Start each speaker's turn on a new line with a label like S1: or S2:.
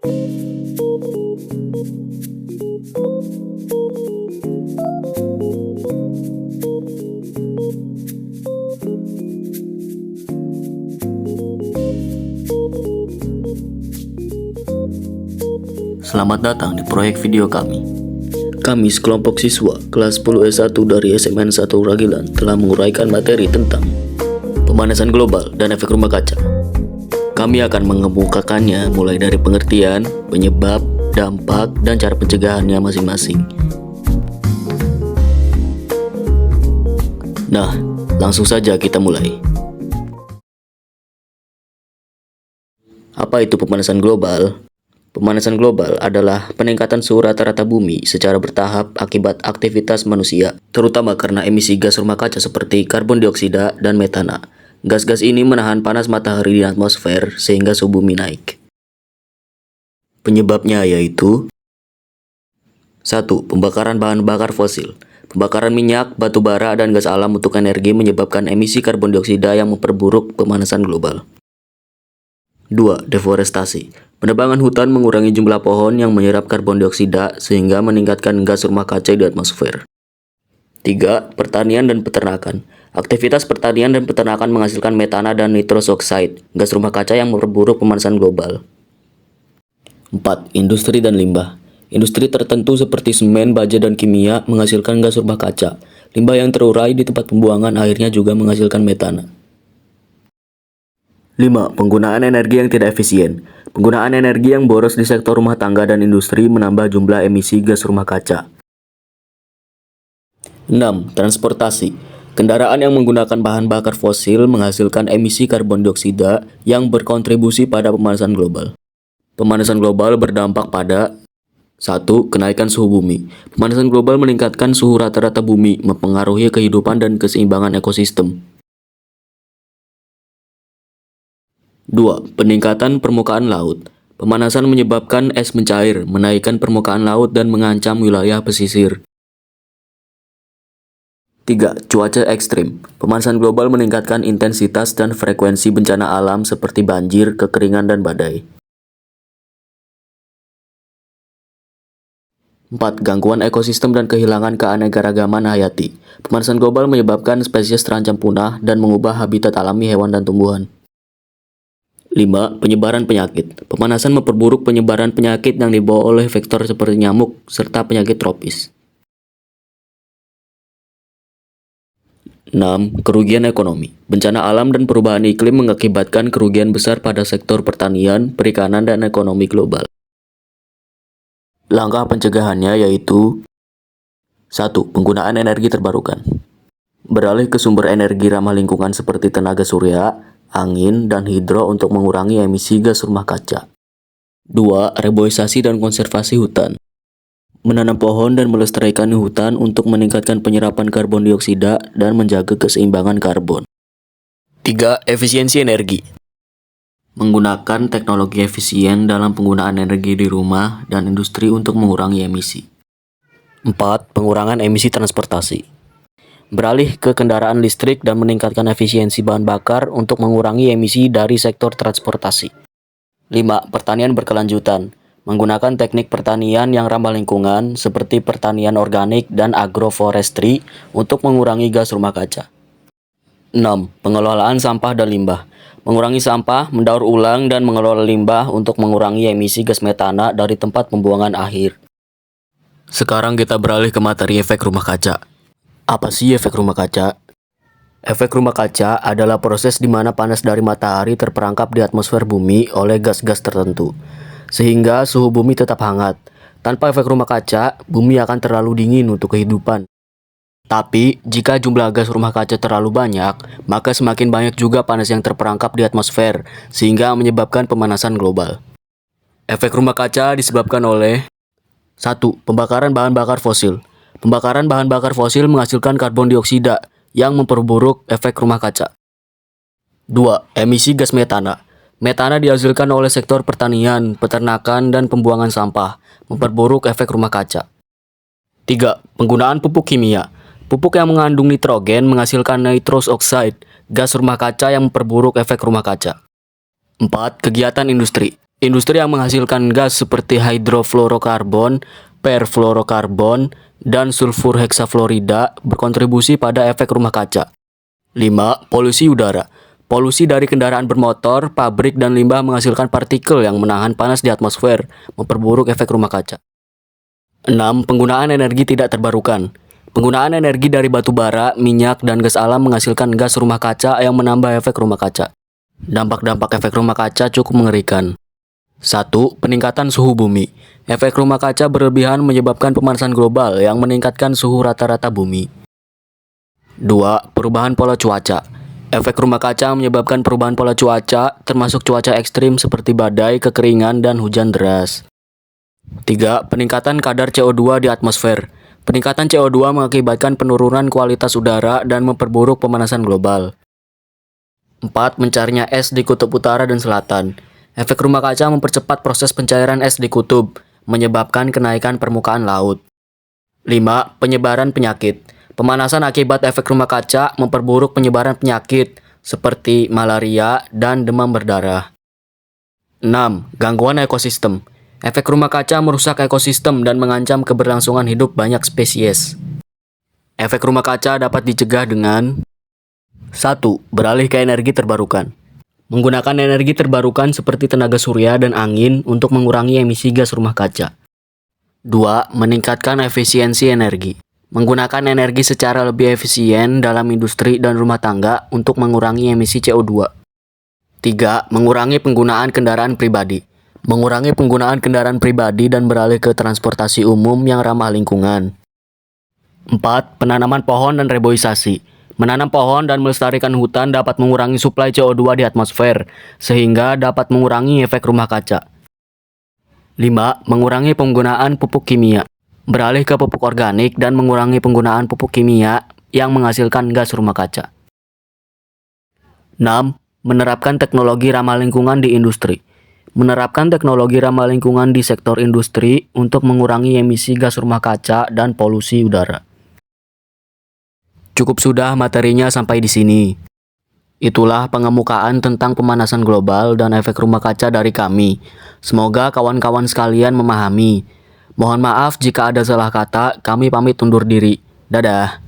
S1: Selamat datang di proyek video kami. Kami sekelompok siswa kelas 10 S1 dari SMN 1 Ragilan telah menguraikan materi tentang pemanasan global dan efek rumah kaca. Kami akan mengemukakannya mulai dari pengertian, penyebab, dampak, dan cara pencegahannya masing-masing. Nah, langsung saja kita mulai. Apa itu pemanasan global? Pemanasan global adalah peningkatan suhu rata-rata bumi secara bertahap akibat aktivitas manusia, terutama karena emisi gas rumah kaca seperti karbon dioksida dan metana. Gas-gas ini menahan panas matahari di atmosfer sehingga suhu bumi naik. Penyebabnya yaitu 1. Pembakaran bahan bakar fosil. Pembakaran minyak, batu bara, dan gas alam untuk energi menyebabkan emisi karbon dioksida yang memperburuk pemanasan global. 2. Deforestasi. Penebangan hutan mengurangi jumlah pohon yang menyerap karbon dioksida sehingga meningkatkan gas rumah kaca di atmosfer. 3. Pertanian dan peternakan. Aktivitas pertanian dan peternakan menghasilkan metana dan nitrous oxide, gas rumah kaca yang memperburuk pemanasan global. 4. Industri dan limbah. Industri tertentu seperti semen, baja, dan kimia menghasilkan gas rumah kaca. Limbah yang terurai di tempat pembuangan akhirnya juga menghasilkan metana. 5. Penggunaan energi yang tidak efisien. Penggunaan energi yang boros di sektor rumah tangga dan industri menambah jumlah emisi gas rumah kaca. 6. Transportasi. Kendaraan yang menggunakan bahan bakar fosil menghasilkan emisi karbon dioksida yang berkontribusi pada pemanasan global. Pemanasan global berdampak pada 1. Kenaikan suhu bumi. Pemanasan global meningkatkan suhu rata-rata bumi, mempengaruhi kehidupan dan keseimbangan ekosistem. 2. Peningkatan permukaan laut. Pemanasan menyebabkan es mencair, menaikkan permukaan laut dan mengancam wilayah pesisir. 3. Cuaca ekstrim. Pemanasan global meningkatkan intensitas dan frekuensi bencana alam seperti banjir, kekeringan, dan badai. 4. Gangguan ekosistem dan kehilangan keanekaragaman hayati. Pemanasan global menyebabkan spesies terancam punah dan mengubah habitat alami hewan dan tumbuhan. 5. Penyebaran penyakit. Pemanasan memperburuk penyebaran penyakit yang dibawa oleh vektor seperti nyamuk serta penyakit tropis. 6. Kerugian ekonomi. Bencana alam dan perubahan iklim mengakibatkan kerugian besar pada sektor pertanian, perikanan, dan ekonomi global. Langkah pencegahannya yaitu 1. Penggunaan energi terbarukan. Beralih ke sumber energi ramah lingkungan seperti tenaga surya, angin, dan hidro untuk mengurangi emisi gas rumah kaca. 2. Reboisasi dan konservasi hutan. Menanam pohon dan melestarikan hutan untuk meningkatkan penyerapan karbon dioksida dan menjaga keseimbangan karbon. 3. Efisiensi energi. Menggunakan teknologi efisien dalam penggunaan energi di rumah dan industri untuk mengurangi emisi. 4. Pengurangan emisi transportasi. Beralih ke kendaraan listrik dan meningkatkan efisiensi bahan bakar untuk mengurangi emisi dari sektor transportasi. 5. Pertanian berkelanjutan. Menggunakan teknik pertanian yang ramah lingkungan seperti pertanian organik dan agroforestry untuk mengurangi gas rumah kaca. 6. Pengelolaan sampah dan limbah. Mengurangi sampah, mendaur ulang, dan mengelola limbah untuk mengurangi emisi gas metana dari tempat pembuangan akhir. Sekarang kita beralih ke materi efek rumah kaca. Apa sih efek rumah kaca? Efek rumah kaca adalah proses di mana panas dari matahari terperangkap di atmosfer bumi oleh gas-gas tertentu, sehingga suhu bumi tetap hangat. Tanpa efek rumah kaca, bumi akan terlalu dingin untuk kehidupan. Tapi, jika jumlah gas rumah kaca terlalu banyak, maka semakin banyak juga panas yang terperangkap di atmosfer, sehingga menyebabkan pemanasan global. Efek rumah kaca disebabkan oleh 1. Pembakaran bahan bakar fosil. Pembakaran bahan bakar fosil menghasilkan karbon dioksida yang memperburuk efek rumah kaca. 2. Emisi gas metana. Metana dihasilkan oleh sektor pertanian, peternakan, dan pembuangan sampah, memperburuk efek rumah kaca. 3. Penggunaan pupuk kimia. Pupuk yang mengandung nitrogen menghasilkan nitrous oxide, gas rumah kaca yang memperburuk efek rumah kaca. 4. Kegiatan industri. Industri yang menghasilkan gas seperti hidrofluorokarbon, perfluorokarbon, dan sulfur heksafluorida berkontribusi pada efek rumah kaca. 5. Polusi udara. Polusi dari kendaraan bermotor, pabrik, dan limbah menghasilkan partikel yang menahan panas di atmosfer, memperburuk efek rumah kaca. 6. Penggunaan energi tidak terbarukan. Penggunaan energi dari batu bara, minyak, dan gas alam menghasilkan gas rumah kaca yang menambah efek rumah kaca. Dampak-dampak efek rumah kaca cukup mengerikan. 1. Peningkatan suhu bumi. Efek rumah kaca berlebihan menyebabkan pemanasan global yang meningkatkan suhu rata-rata bumi. 2. Perubahan pola cuaca. Efek rumah kaca menyebabkan perubahan pola cuaca, termasuk cuaca ekstrim seperti badai, kekeringan, dan hujan deras. 3. Peningkatan kadar CO2 di atmosfer. Peningkatan CO2 mengakibatkan penurunan kualitas udara dan memperburuk pemanasan global. 4. Mencarinya es di kutub utara dan selatan. Efek rumah kaca mempercepat proses pencairan es di kutub, menyebabkan kenaikan permukaan laut. 5. Penyebaran penyakit. Pemanasan akibat efek rumah kaca memperburuk penyebaran penyakit seperti malaria dan demam berdarah. 6. Gangguan ekosistem. Efek rumah kaca merusak ekosistem dan mengancam keberlangsungan hidup banyak spesies. Efek rumah kaca dapat dicegah dengan 1. Beralih ke energi terbarukan. Menggunakan energi terbarukan seperti tenaga surya dan angin untuk mengurangi emisi gas rumah kaca. 2. Meningkatkan efisiensi energi. Menggunakan energi secara lebih efisien dalam industri dan rumah tangga untuk mengurangi emisi CO2. 3. Mengurangi penggunaan kendaraan pribadi. Mengurangi penggunaan kendaraan pribadi dan beralih ke transportasi umum yang ramah lingkungan. 4. Penanaman pohon dan reboisasi. Menanam pohon dan melestarikan hutan dapat mengurangi suplai CO2 di atmosfer, sehingga dapat mengurangi efek rumah kaca. 5. Mengurangi penggunaan pupuk kimia. Beralih ke pupuk organik dan mengurangi penggunaan pupuk kimia yang menghasilkan gas rumah kaca. 6. Menerapkan teknologi ramah lingkungan di industri. Menerapkan teknologi ramah lingkungan di sektor industri untuk mengurangi emisi gas rumah kaca dan polusi udara. Cukup sudah materinya sampai di sini. Itulah pengemukaan tentang pemanasan global dan efek rumah kaca dari kami. Semoga kawan-kawan sekalian memahami. Mohon maaf jika ada salah kata, kami pamit undur diri. Dadah.